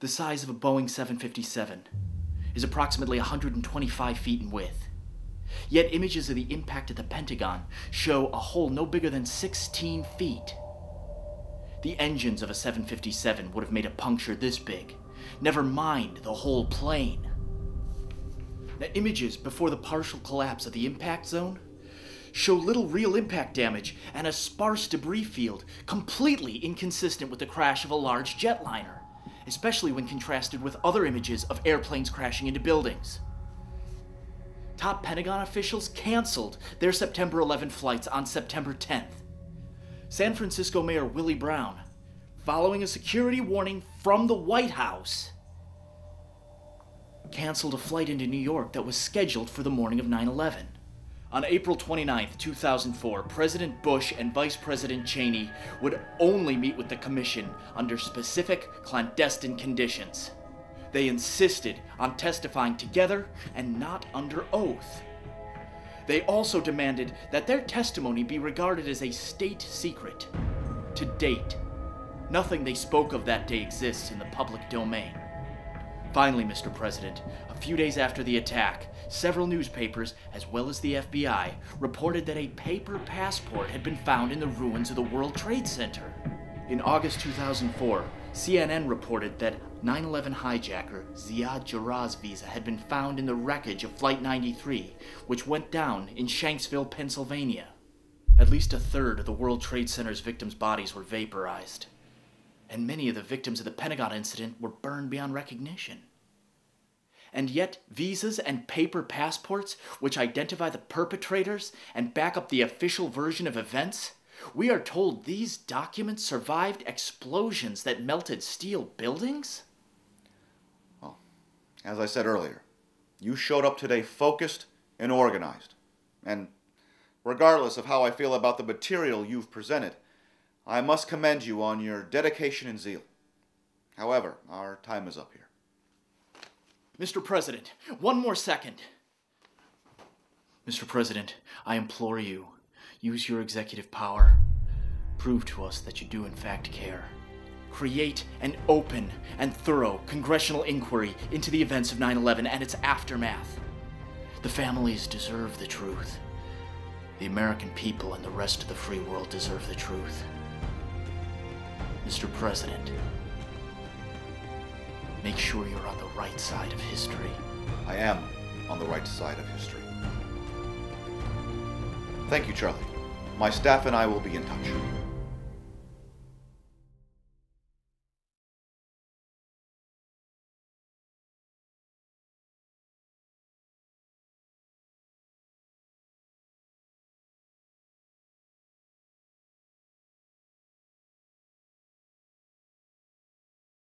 the size of a Boeing 757, is approximately 125 feet in width. Yet images of the impact at the Pentagon show a hole no bigger than 16 feet. The engines of a 757 would have made a puncture this big, never mind the whole plane. Now, images before the partial collapse of the impact zone show little real impact damage and a sparse debris field completely inconsistent with the crash of a large jetliner, especially when contrasted with other images of airplanes crashing into buildings. Top Pentagon officials canceled their September 11 flights on September 10th. San Francisco Mayor Willie Brown, following a security warning from the White House, canceled a flight into New York that was scheduled for the morning of 9/11. On April 29, 2004, President Bush and Vice President Cheney would only meet with the commission under specific clandestine conditions. They insisted on testifying together and not under oath. They also demanded that their testimony be regarded as a state secret. To date, nothing they spoke of that day exists in the public domain. Finally, Mr. President, a few days after the attack, several newspapers, as well as the FBI, reported that a paper passport had been found in the ruins of the World Trade Center. In August 2004, CNN reported that 9/11 hijacker Ziad Jarrah's visa had been found in the wreckage of Flight 93, which went down in Shanksville, Pennsylvania. At least a third of the World Trade Center's victims' bodies were vaporized, and many of the victims of the Pentagon incident were burned beyond recognition. And yet, visas and paper passports, which identify the perpetrators and back up the official version of events, we are told these documents survived explosions that melted steel buildings? Well, as I said earlier, you showed up today focused and organized. And regardless of how I feel about the material you've presented, I must commend you on your dedication and zeal. However, our time is up here. Mr. President, one more second. Mr. President, I implore you, use your executive power. Prove to us that you do in fact care. Create an open and thorough congressional inquiry into the events of 9/11 and its aftermath. The families deserve the truth. The American people and the rest of the free world deserve the truth. Mr. President, make sure you're on the right side of history. I am on the right side of history. Thank you, Charlie. My staff and I will be in touch.